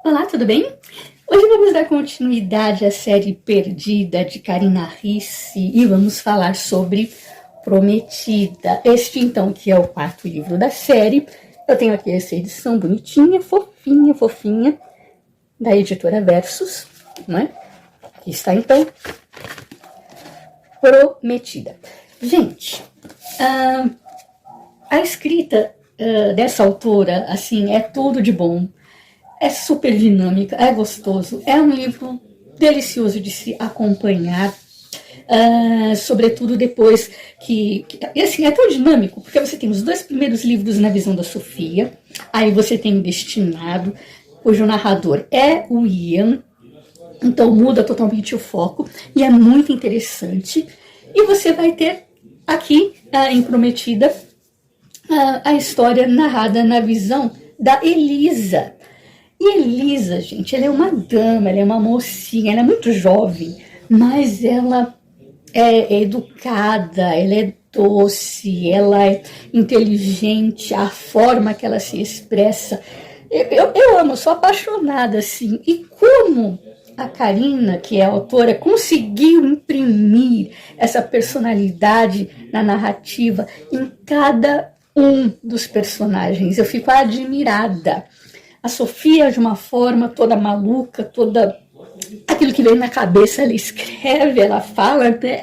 Olá, tudo bem? Hoje vamos dar continuidade à série Perdida de Karina Ricci e vamos falar sobre Prometida. Este, então, que é o quarto livro da série. Eu tenho aqui essa edição bonitinha, fofinha, fofinha, da editora Versus, não é? Aqui está, então, Prometida. Gente, a escrita dessa autora, assim, é tudo de bom. É super dinâmica, é gostoso, é um livro delicioso de se acompanhar, sobretudo depois e assim, é tão dinâmico, porque você tem os dois primeiros livros na visão da Sofia, aí você tem o Destinado, cujo narrador é o Ian, então muda totalmente o foco, e é muito interessante, e você vai ter aqui, em Prometida, a história narrada na visão da Elisa. E Elisa, gente, ela é uma dama, ela é uma mocinha, ela é muito jovem, mas ela é educada, ela é doce, ela é inteligente, a forma que ela se expressa. Eu amo, sou apaixonada, assim. E como a Karina, que é a autora, conseguiu imprimir essa personalidade na narrativa em cada um dos personagens. Eu fico admirada. A Sofia, de uma forma toda maluca, toda aquilo que vem na cabeça, ela escreve, ela fala, né?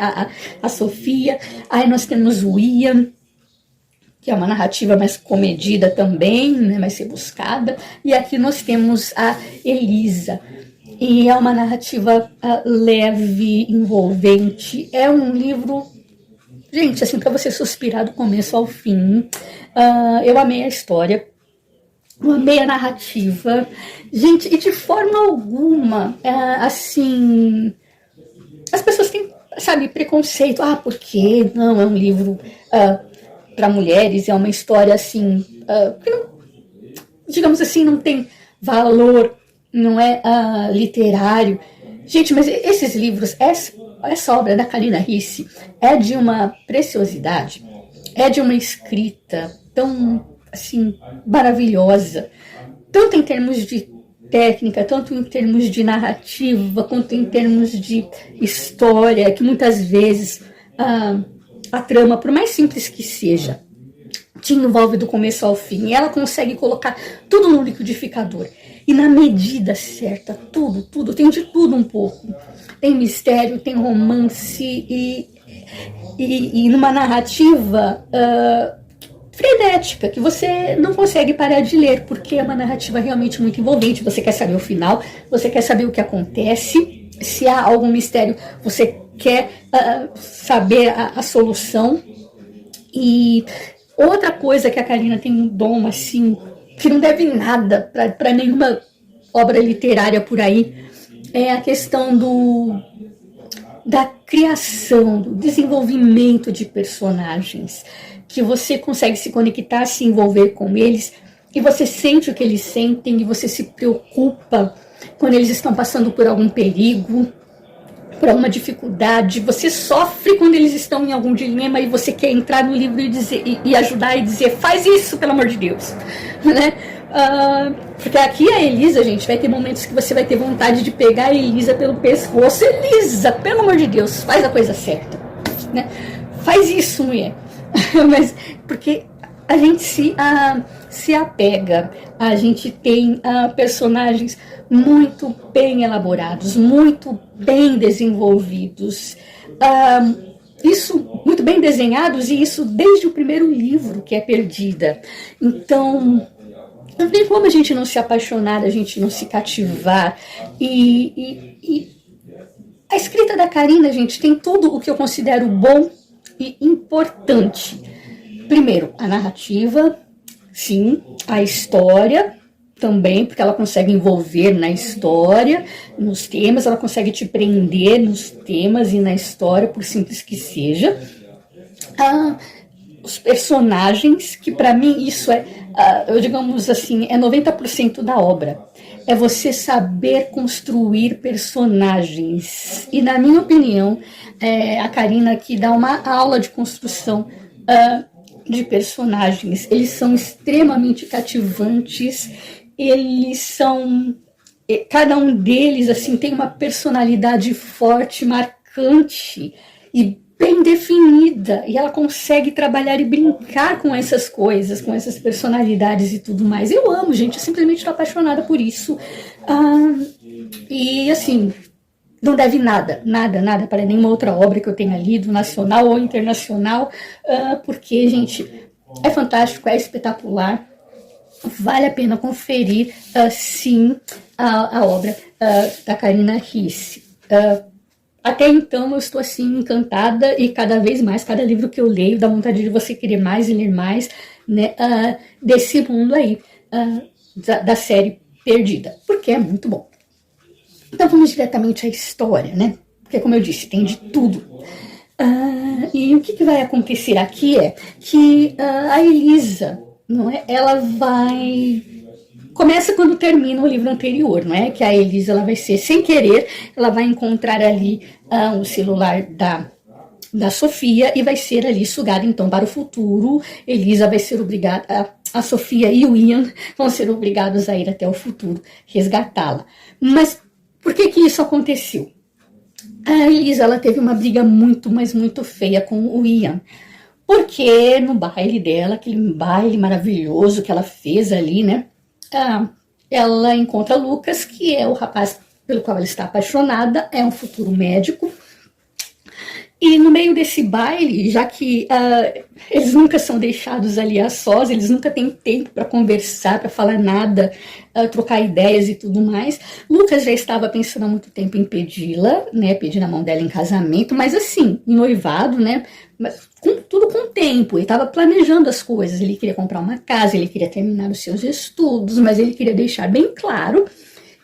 A Sofia. Aí nós temos o Ian, que é uma narrativa mais comedida também, né? Mais rebuscada. E aqui nós temos a Elisa. E é uma narrativa leve, envolvente. É um livro, gente, assim, para você suspirar do começo ao fim. Eu amei a história. Eu amei a narrativa. Gente, e de forma alguma, assim, as pessoas têm, sabe, preconceito. Porque não é um livro para mulheres, é uma história, assim, que não, digamos assim, não tem valor, não é literário. Gente, mas esses livros, essa obra da Karina Ricci é de uma preciosidade, é de uma escrita tão, assim, maravilhosa, tanto em termos de técnica, tanto em termos de narrativa, quanto em termos de história, que muitas vezes a trama, por mais simples que seja, te envolve do começo ao fim, e ela consegue colocar tudo no liquidificador, e na medida certa, tudo, tem de tudo um pouco, tem mistério, tem romance, e numa narrativa frenética, que você não consegue parar de ler, porque é uma narrativa realmente muito envolvente. Você quer saber o final, você quer saber o que acontece, se há algum mistério, você quer saber a solução. E outra coisa que a Karina tem um dom, assim, que não deve nada para nenhuma obra literária por aí, é a questão da criação, do desenvolvimento de personagens, que você consegue se conectar, se envolver com eles, e você sente o que eles sentem, e você se preocupa quando eles estão passando por algum perigo, por alguma dificuldade, você sofre quando eles estão em algum dilema, e você quer entrar no livro e ajudar e dizer, faz isso, pelo amor de Deus, né? Porque aqui a Elisa, gente, vai ter momentos que você vai ter vontade de pegar a Elisa pelo pescoço. Elisa, pelo amor de Deus, faz a coisa certa, né? Faz isso, mulher. Mas porque a gente se apega, a gente tem personagens muito bem elaborados, muito bem desenvolvidos, isso muito bem desenhados, e isso desde o primeiro livro, que é Perdida. Então, não tem como a gente não se apaixonar, a gente não se cativar. E a escrita da Karina, gente, tem tudo o que eu considero bom e importante. Primeiro, a narrativa, sim, a história também, porque ela consegue envolver na história, nos temas, ela consegue te prender nos temas e na história, por simples que seja. Os personagens, que para mim isso eu digamos assim, é 90% da obra. É você saber construir personagens. E na minha opinião, a Karina aqui dá uma aula de construção de personagens. Eles são extremamente cativantes, eles são cada um deles assim tem uma personalidade forte, marcante e bem definida, e ela consegue trabalhar e brincar com essas coisas, com essas personalidades e tudo mais. Eu amo, gente, eu simplesmente estou apaixonada por isso. E assim, não deve nada para nenhuma outra obra que eu tenha lido, nacional ou internacional, porque, gente, é fantástico, é espetacular, vale a pena conferir, sim, a obra da Carina Risse. Até então eu estou assim encantada, e cada vez mais, cada livro que eu leio dá vontade de você querer mais e ler mais, né, desse mundo aí, da série Perdida, porque é muito bom. Então vamos diretamente à história, né? Porque, como eu disse, tem de tudo. E o que vai acontecer aqui é que a Elisa, não é? Ela vai... Começa quando termina o livro anterior, não é? Que a Elisa, ela vai ser, sem querer, ela vai encontrar ali o celular da Sofia e vai ser ali sugada, então, para o futuro. Elisa vai ser obrigada, a Sofia e o Ian vão ser obrigados a ir até o futuro resgatá-la. Mas por que isso aconteceu? A Elisa, ela teve uma briga muito, mas muito feia com o Ian. Porque no baile dela, aquele baile maravilhoso que ela fez ali, né? Ela encontra Lucas, que é o rapaz pelo qual ela está apaixonada, é um futuro médico. E no meio desse baile, já que eles nunca são deixados ali a sós, eles nunca têm tempo para conversar, para falar nada, trocar ideias e tudo mais, Lucas já estava pensando há muito tempo em pedi-la, né, pedir a mão dela em casamento, mas assim, em noivado, né, mas tudo com tempo. Ele estava planejando as coisas, ele queria comprar uma casa, ele queria terminar os seus estudos, mas ele queria deixar bem claro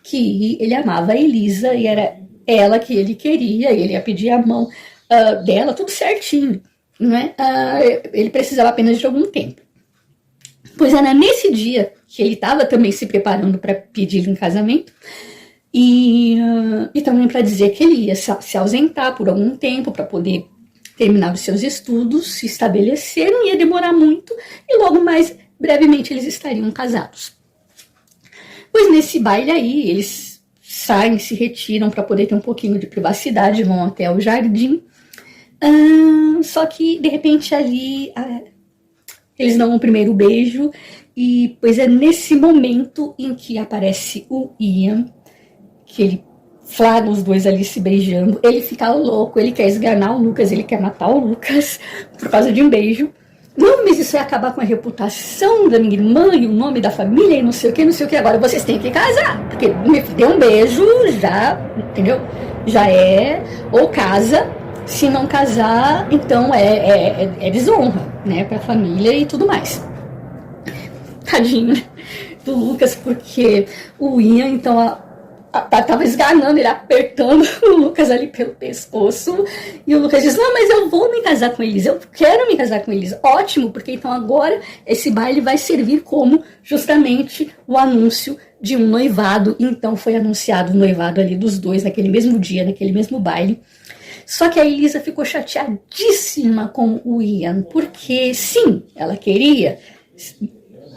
que ele amava a Elisa e era ela que ele queria, e ele ia pedir a mão dela, tudo certinho, né? Ele precisava apenas de algum tempo. Pois era nesse dia que ele estava também se preparando para pedir em casamento, e também para dizer que ele ia se ausentar por algum tempo para poder terminar os seus estudos, se estabelecer, não ia demorar muito, e logo mais brevemente eles estariam casados. Pois nesse baile aí, eles saem, se retiram para poder ter um pouquinho de privacidade, vão até o jardim. Só que, de repente, ali eles dão um primeiro beijo, e pois é nesse momento em que aparece o Ian, que ele flagra os dois ali se beijando, ele fica louco, ele quer esganar o Lucas, ele quer matar o Lucas por causa de um beijo. Não, mas isso vai acabar com a reputação da minha irmã e o nome da família e não sei o que, agora vocês têm que casar, porque me deu um beijo, já, entendeu? Já é, ou casa. Se não casar, então é desonra, né, pra família e tudo mais. Tadinho do Lucas, porque o Ian, então, tava esganando, ele apertando o Lucas ali pelo pescoço, e o Lucas diz, não, mas eu vou me casar com eles, eu quero me casar com eles. Ótimo, porque então agora esse baile vai servir como justamente o anúncio de um noivado. Então foi anunciado o noivado ali dos dois naquele mesmo dia, naquele mesmo baile. Só que a Elisa ficou chateadíssima com o Ian, porque sim, ela queria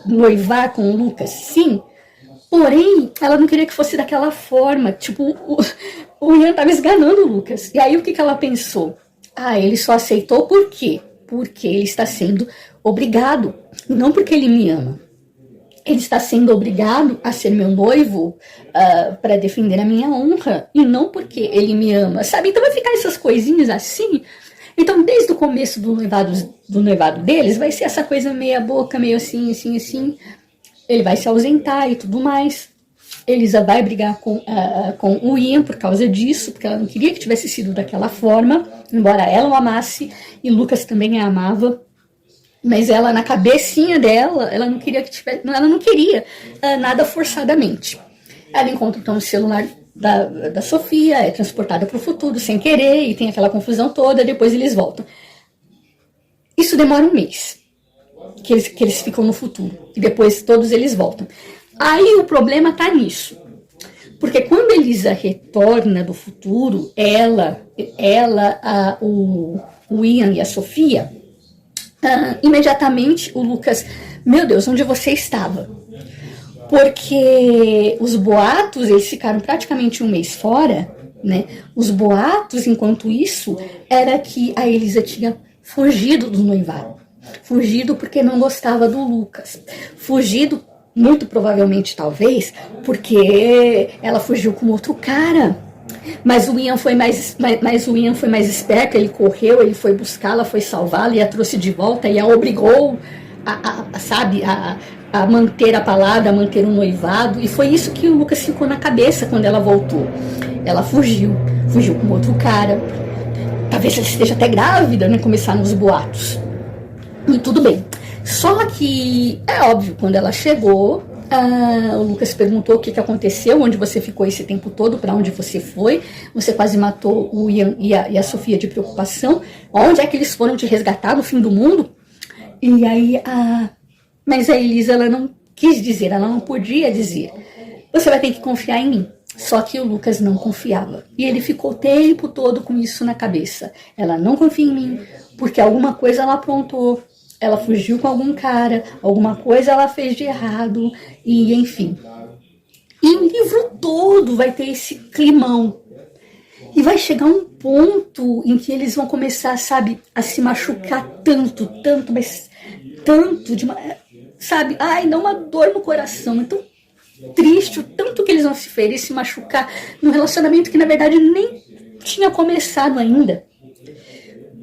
noivar com o Lucas, sim, porém, ela não queria que fosse daquela forma, tipo, o Ian estava esganando o Lucas. E aí o que ela pensou? Ele só aceitou por quê? Porque ele está sendo obrigado, não porque ele me ama. Ele está sendo obrigado a ser meu noivo para defender a minha honra, e não porque ele me ama, sabe? Então vai ficar essas coisinhas assim. Então, desde o começo do noivado deles, vai ser essa coisa meia boca, meio assim. Ele vai se ausentar e tudo mais. Elisa vai brigar com o Ian por causa disso, porque ela não queria que tivesse sido daquela forma, embora ela o amasse, e Lucas também a amava. Mas ela, na cabecinha dela, ela não queria nada forçadamente. Ela encontra então o celular da Sofia, é transportada para o futuro sem querer, e tem aquela confusão toda, depois eles voltam. Isso demora um mês, que eles ficam no futuro, e depois todos eles voltam. Aí o problema tá nisso, porque quando Elisa retorna do futuro, o Ian e a Sofia, imediatamente o Lucas, meu Deus, onde você estava? porque os boatos, eles ficaram praticamente um mês fora, né? Os boatos, enquanto isso, era que a Elisa tinha fugido do noivado. Fugido porque não gostava do Lucas. Fugido, muito provavelmente, talvez, porque ela fugiu com outro cara. Mas o Ian foi mais esperto, ele correu, ele foi buscá-la, foi salvá-la e a trouxe de volta e a obrigou a manter a palavra, a manter o noivado. E foi isso que o Lucas ficou na cabeça quando ela voltou. Ela fugiu com outro cara. Talvez ela esteja até grávida, né? Começaram os boatos. E tudo bem. Só que é óbvio, quando ela chegou, o Lucas perguntou o que aconteceu, onde você ficou esse tempo todo, para onde você foi. Você quase matou o Ian e a Sofia de preocupação. Onde é que eles foram te resgatar no fim do mundo? E aí, mas a Elisa, ela não quis dizer, ela não podia dizer. Você vai ter que confiar em mim. Só que o Lucas não confiava. E ele ficou o tempo todo com isso na cabeça. Ela não confia em mim, porque alguma coisa ela aprontou. Ela fugiu com algum cara, alguma coisa ela fez de errado, e enfim. E o livro todo vai ter esse climão. E vai chegar um ponto em que eles vão começar, sabe, a se machucar tanto, mas tanto, sabe, dá uma dor no coração, então triste, o tanto que eles vão se ferir, se machucar num relacionamento que na verdade nem tinha começado ainda.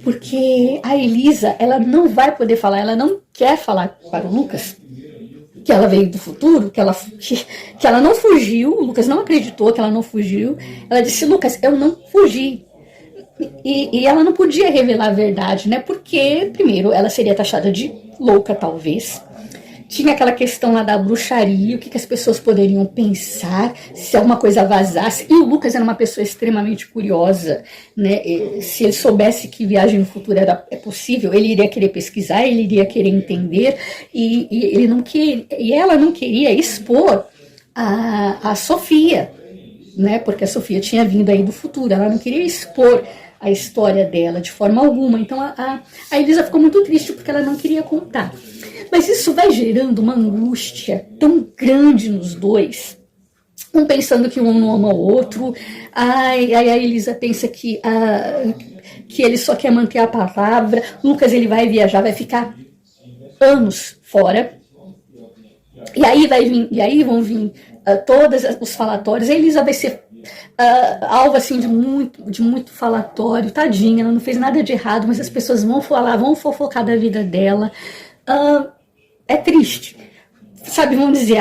Porque a Elisa, ela não vai poder falar, ela não quer falar para o Lucas que ela veio do futuro, que ela não fugiu. O Lucas não acreditou que ela não fugiu. Ela disse: Lucas, eu não fugi. E ela não podia revelar a verdade, né? Porque, primeiro, ela seria taxada de louca, talvez. Tinha aquela questão lá da bruxaria, o que as pessoas poderiam pensar se alguma coisa vazasse. E o Lucas era uma pessoa extremamente curiosa, né? Se ele soubesse que viagem no futuro é possível, ele iria querer pesquisar, ele iria querer entender, e ela não queria expor a Sofia, né? Porque a Sofia tinha vindo aí do futuro, ela não queria expor a história dela de forma alguma. Então a Elisa ficou muito triste porque ela não queria contar. Mas isso vai gerando uma angústia tão grande nos dois, um pensando que um não ama o outro. Aí a Elisa pensa que ele só quer manter a palavra. Lucas, ele vai viajar, vai ficar anos fora. E aí vão vir todos os falatórios. A Elisa vai ser alvo assim de muito falatório. Tadinha, ela não fez nada de errado, mas as pessoas vão falar, vão fofocar da vida dela. É triste, sabe? Vão dizer: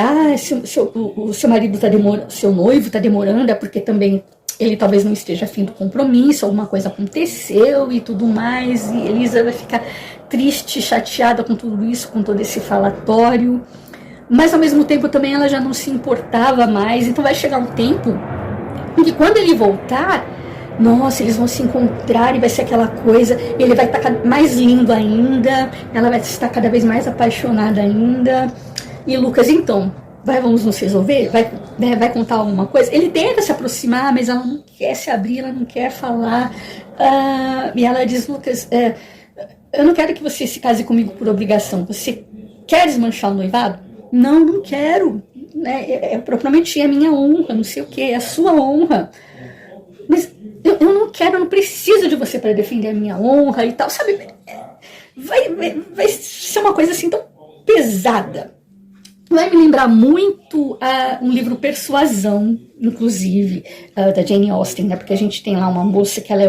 o seu marido tá demorando, seu noivo tá demorando, é porque também ele talvez não esteja afim do compromisso, alguma coisa aconteceu e tudo mais. E Elisa vai ficar triste, chateada com tudo isso, com todo esse falatório, mas ao mesmo tempo também ela já não se importava mais. Então vai chegar um tempo em que, quando ele voltar, nossa, eles vão se encontrar e vai ser aquela coisa, ele vai estar mais lindo ainda, ela vai estar cada vez mais apaixonada ainda. E Lucas, então, vamos nos resolver? Vai contar alguma coisa? Ele tenta se aproximar, mas ela não quer se abrir, ela não quer falar. E ela diz: Lucas, eu não quero que você se case comigo por obrigação. Você quer desmanchar o noivado? Não quero. Eu prometi a minha honra, não sei o que, é a sua honra. Mas eu não quero, eu não preciso de você para defender a minha honra e tal, sabe? Vai ser uma coisa assim tão pesada. Vai me lembrar muito um livro Persuasão, inclusive, da Jane Austen, né? Porque a gente tem lá uma moça que ela é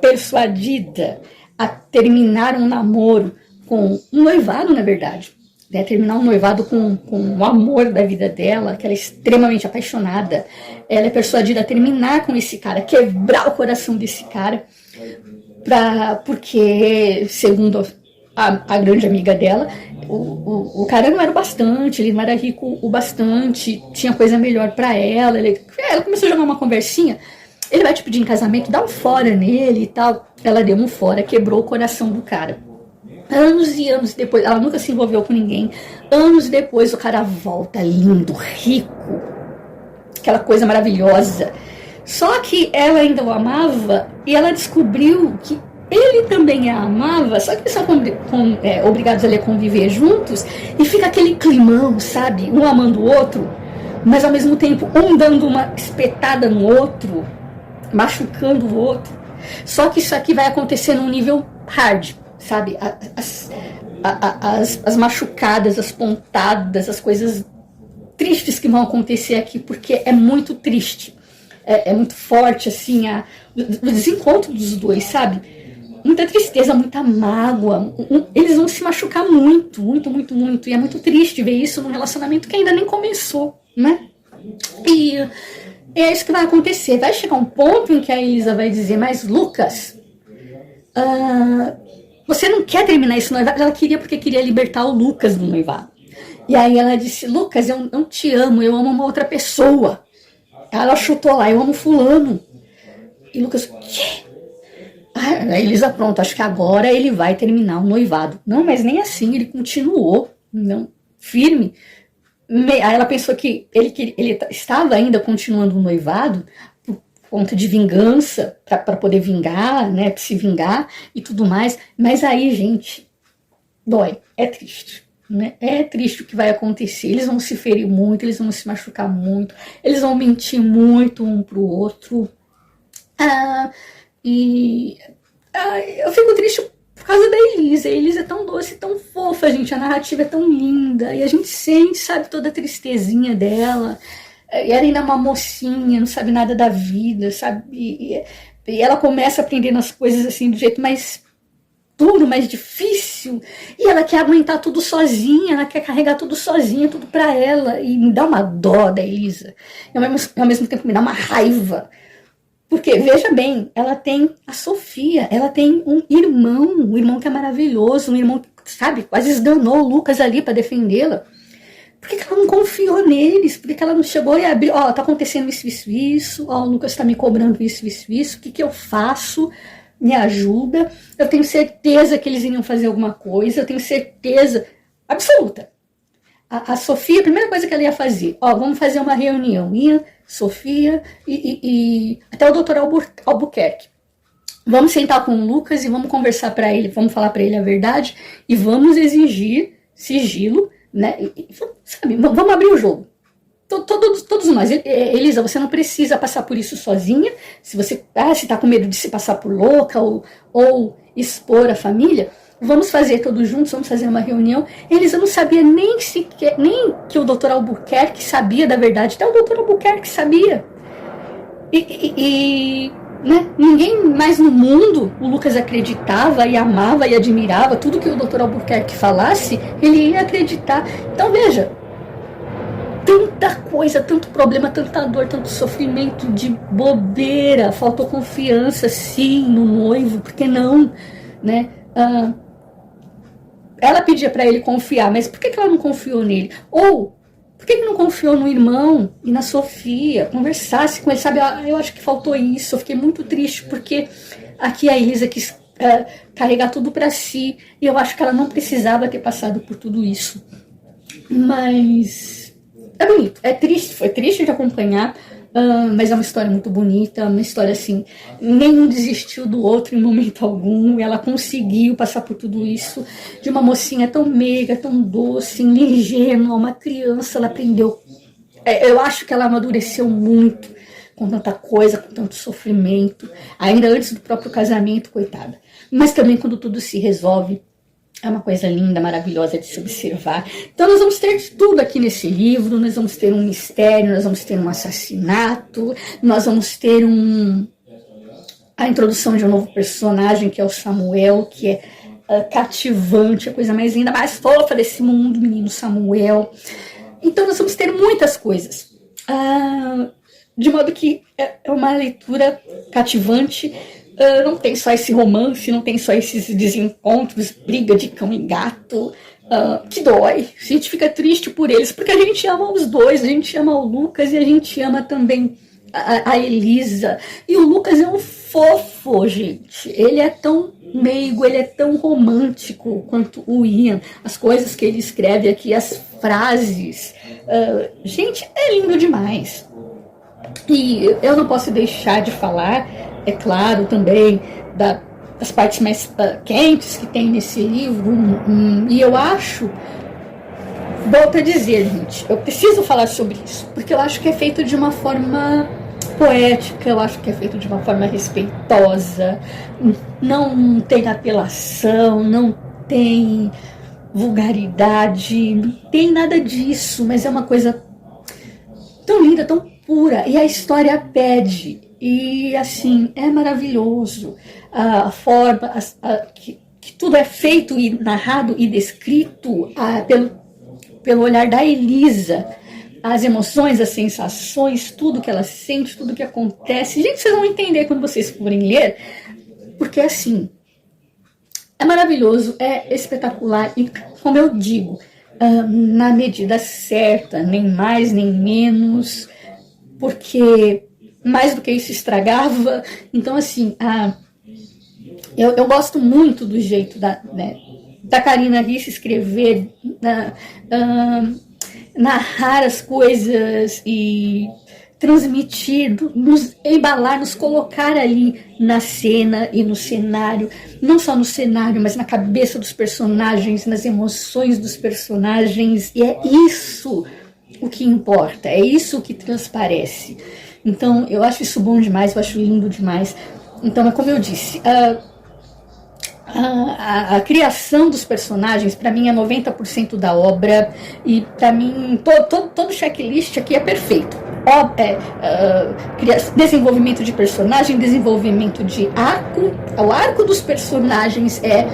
persuadida a terminar um namoro com um noivado, na verdade. Terminar um noivado com o amor da vida dela, que ela é extremamente apaixonada. Ela é persuadida a terminar com esse cara, quebrar o coração desse cara, porque, segundo a grande amiga dela, o cara não era o bastante, ele não era rico o bastante, tinha coisa melhor pra ela. Ela começou a jogar uma conversinha: ele vai te pedir em casamento, dá um fora nele e tal. Ela deu um fora, quebrou o coração do cara. Anos e anos depois, ela nunca se envolveu com ninguém. Anos depois, o cara volta lindo, rico, aquela coisa maravilhosa. Só que ela ainda o amava, e ela descobriu que ele também a amava, só que eles são obrigados a conviver juntos, e fica aquele climão, sabe? Um amando o outro, mas ao mesmo tempo um dando uma espetada no outro, machucando o outro. Só que isso aqui vai acontecer num nível hard, sabe? As machucadas, as pontadas, as coisas tristes que vão acontecer aqui, porque é muito triste. É muito forte, assim, o desencontro dos dois, sabe? Muita tristeza, muita mágoa. Eles vão se machucar muito, muito, muito, muito. E é muito triste ver isso num relacionamento que ainda nem começou, né? E é isso que vai acontecer. Vai chegar um ponto em que a Elisa vai dizer, mas Lucas, você não quer terminar esse noivado? Ela queria porque queria libertar o Lucas do noivado. E aí ela disse, Lucas, eu não te amo, eu amo uma outra pessoa. Ela chutou lá, eu amo fulano. E Lucas, o quê? A Elisa, pronto, acho que agora ele vai terminar o noivado. Não, mas nem assim, ele continuou, não, firme. Aí ela pensou que ele estava ainda continuando o noivado por conta de vingança, para poder vingar, né, para se vingar e tudo mais. Mas aí, gente, dói, é triste. Né? É triste o que vai acontecer. Eles vão se ferir muito, eles vão se machucar muito, eles vão mentir muito um pro outro. Eu fico triste por causa da Elisa. A Elisa é tão doce, tão fofa, gente. A narrativa é tão linda. E a gente sente, sabe, toda a tristezinha dela. E ela ainda é uma mocinha, não sabe nada da vida, sabe? E ela começa aprendendo as coisas assim do jeito mais duro, mais difícil. E ela quer aguentar tudo sozinha, ela quer carregar tudo sozinha, tudo pra ela. E me dá uma dó da Elisa. E ao mesmo tempo me dá uma raiva. Porque, veja bem, ela tem a Sofia, ela tem um irmão que é maravilhoso, um irmão que, sabe, quase esganou o Lucas ali para defendê-la. Por que ela não confiou neles? Por que ela não chegou e abriu, tá acontecendo isso, o Lucas tá me cobrando isso, o que eu faço? Me ajuda. Eu tenho certeza que eles iriam fazer alguma coisa, eu tenho certeza absoluta. A Sofia, a primeira coisa que ela ia fazer, vamos fazer uma reunião, Sofia e até o Dr. Albuquerque. Vamos sentar com o Lucas e vamos conversar para ele, vamos falar para ele a verdade e vamos exigir sigilo, né? Sabe, vamos abrir o jogo. Todos nós. Elisa, você não precisa passar por isso sozinha. Se você tá com medo de se passar por louca ou expor a família, vamos fazer todos juntos, vamos fazer uma reunião. Elisa não sabia nem que o Dr. Albuquerque sabia da verdade. Até o Dr. Albuquerque sabia. Né? Ninguém mais no mundo, o Lucas acreditava e amava e admirava. Tudo que o Dr. Albuquerque falasse, ele ia acreditar. Então veja, tanta coisa, tanto problema, tanta dor, tanto sofrimento de bobeira. Faltou confiança, sim, no noivo, por que não? Né? Ela pedia para ele confiar, mas por que ela não confiou nele? Ou, por que não confiou no irmão e na Sofia? Conversasse com ele, sabe? Eu acho que faltou isso, eu fiquei muito triste, porque aqui a Elisa quis carregar tudo para si, e eu acho que ela não precisava ter passado por tudo isso. Mas é bonito, é triste, foi triste de acompanhar, mas é uma história muito bonita, uma história assim, nenhum desistiu do outro em momento algum, ela conseguiu passar por tudo isso, de uma mocinha tão meiga, tão doce, ingênua, uma criança, ela aprendeu, eu acho que ela amadureceu muito, com tanta coisa, com tanto sofrimento, ainda antes do próprio casamento, coitada, mas também quando tudo se resolve, é uma coisa linda, maravilhosa de se observar. Então nós vamos ter tudo aqui nesse livro, nós vamos ter um mistério, nós vamos ter um assassinato, nós vamos ter a introdução de um novo personagem, que é o Samuel, que é cativante, a coisa mais linda, mais fofa desse mundo, menino Samuel. Então nós vamos ter muitas coisas. De modo que é uma leitura cativante. Não tem só esse romance, não tem só esses desencontros, briga de cão e gato, que dói. A gente fica triste por eles, porque a gente ama os dois, a gente ama o Lucas e a gente ama também a Elisa. E o Lucas é um fofo, gente. Ele é tão meigo, ele é tão romântico quanto o Ian. As coisas que ele escreve aqui, as frases. Gente, é lindo demais. E eu não posso deixar de falar, é claro, também as partes mais quentes que tem nesse livro, e eu acho, volto a dizer, gente, eu preciso falar sobre isso, porque eu acho que é feito de uma forma poética, eu acho que é feito de uma forma respeitosa, não tem apelação, não tem vulgaridade, não tem nada disso, mas é uma coisa tão linda, tão pura, e a história pede, e assim, é maravilhoso a forma que tudo é feito e narrado e descrito pelo olhar da Elisa, as emoções, as sensações, tudo que ela sente, tudo que acontece. Gente, vocês vão entender quando vocês forem ler, porque assim, é maravilhoso, é espetacular, e como eu digo, na medida certa, nem mais nem menos, porque mais do que isso estragava. Então assim, eu gosto muito do jeito da Carina Ricci escrever, narrar as coisas e transmitir, nos embalar, nos colocar ali na cena e no cenário, não só no cenário, mas na cabeça dos personagens, nas emoções dos personagens, e é isso o que importa, é isso que transparece. Então eu acho isso bom demais, eu acho lindo demais. Então é como eu disse, a criação dos personagens, para mim, é 90% da obra, e para mim, todo checklist aqui é perfeito. Desenvolvimento de personagem, desenvolvimento de arco. O arco dos personagens é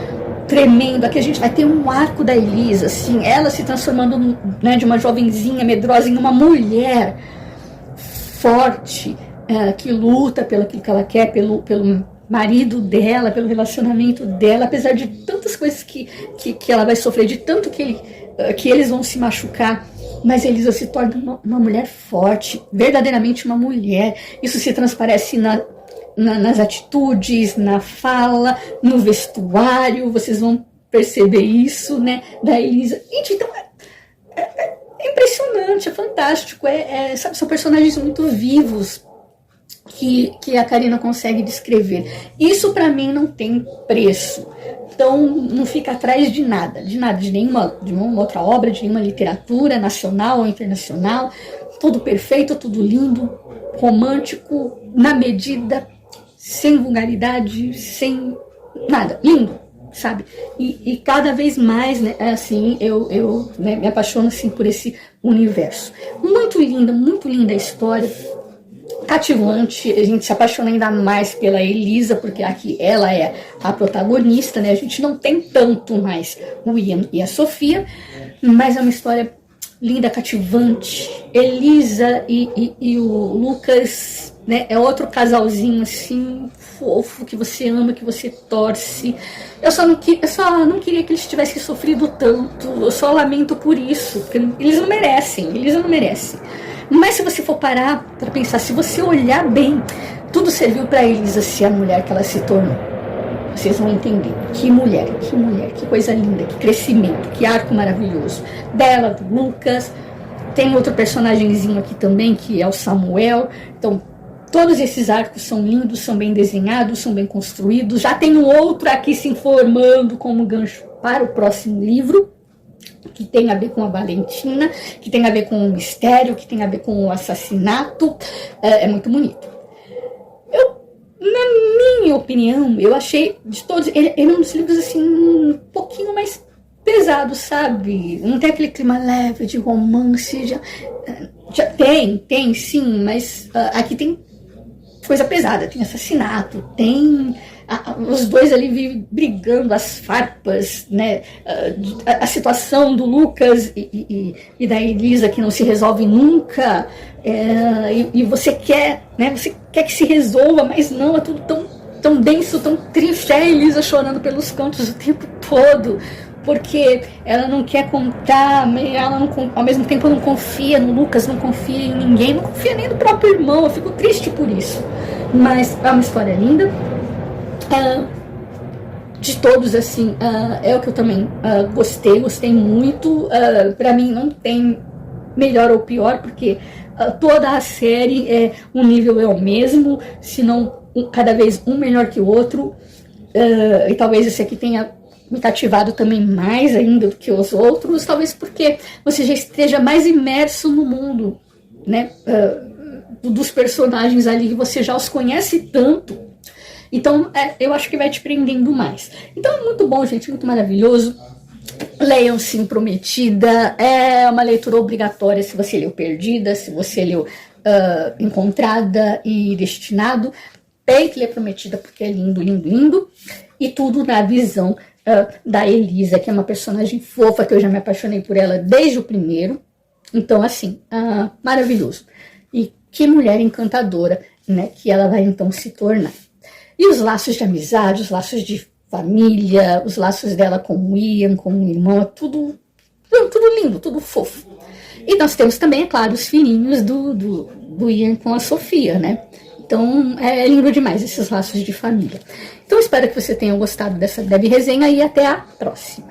tremendo. Aqui a gente vai ter um arco da Elisa, assim, ela se transformando, né, de uma jovenzinha medrosa em uma mulher forte, que luta pelo que ela quer, pelo marido dela, pelo relacionamento dela, apesar de tantas coisas que ela vai sofrer, de tanto que eles vão se machucar, mas Elisa se torna uma mulher forte, verdadeiramente uma mulher. Isso se transparece nas atitudes, na fala, no vestuário, vocês vão perceber isso, né, da Elisa. Gente, então é impressionante, é fantástico, sabe, são personagens muito vivos, que a Carina consegue descrever. Isso para mim não tem preço. Então não fica atrás de nada, de nenhuma outra obra, de nenhuma literatura nacional ou internacional. Tudo perfeito, tudo lindo, romântico, na medida, sem vulgaridade, sem nada, lindo, sabe? E cada vez mais, né, assim, eu né, me apaixono assim por esse universo. Muito linda a história. Cativante, a gente se apaixona ainda mais pela Elisa, porque aqui ela é a protagonista, né? A gente não tem tanto mais o Ian e a Sofia, mas é uma história linda, cativante. Elisa e o Lucas, né? É outro casalzinho assim, fofo, que você ama, que você torce. Eu só não queria que eles tivessem sofrido tanto, eu só lamento por isso, porque eles não merecem, Elisa não merece. Mas se você for parar para pensar, se você olhar bem, tudo serviu para Elisa ser a mulher que ela se tornou. Vocês vão entender. Que mulher, que coisa linda, que crescimento, que arco maravilhoso. Dela, do Lucas. Tem outro personagemzinho aqui também, que é o Samuel. Então, todos esses arcos são lindos, são bem desenhados, são bem construídos. Já tem um outro aqui se informando como gancho para o próximo livro, que tem a ver com a Valentina, que tem a ver com o mistério, que tem a ver com o assassinato. É muito bonito. Na minha opinião, eu achei de todos, ele é um dos livros assim, um pouquinho mais pesado, sabe? Não tem aquele clima leve de romance, já tem sim, mas aqui tem coisa pesada, tem assassinato, tem os dois ali vivem brigando, as farpas, né? A situação do Lucas e da Elisa que não se resolve nunca, e você quer, né? Você quer que se resolva, mas não, é tudo tão denso, tão triste. É a Elisa chorando pelos cantos o tempo todo, porque ela não quer contar, ela não, ao mesmo tempo não confia no Lucas, não confia em ninguém, não confia nem no próprio irmão. Eu fico triste por isso, mas é uma história linda. De todos, assim, é o que eu também gostei muito. Pra mim não tem melhor ou pior, porque toda a série, o nível é o mesmo, se não cada vez um melhor que o outro. e talvez esse aqui tenha me cativado também mais ainda do que os outros, talvez porque você já esteja mais imerso no mundo, né, dos personagens ali, você já os conhece tanto, então eu acho que vai te prendendo mais. Então, muito bom, gente, muito maravilhoso. Leiam sim Prometida, é uma leitura obrigatória se você leu Perdida, se você leu Encontrada e Destinado. Tem que ler Prometida porque é lindo, lindo, lindo. E tudo na visão da Elisa, que é uma personagem fofa, que eu já me apaixonei por ela desde o primeiro. Então, assim, maravilhoso. E que mulher encantadora, né, que ela vai então se tornar. E os laços de amizade, os laços de família, os laços dela com o Ian, com o irmão, tudo lindo, tudo fofo. E nós temos também, é claro, os filhinhos do Ian com a Sofia, né? Então, é lindo demais esses laços de família. Então, espero que você tenha gostado dessa breve resenha e até a próxima.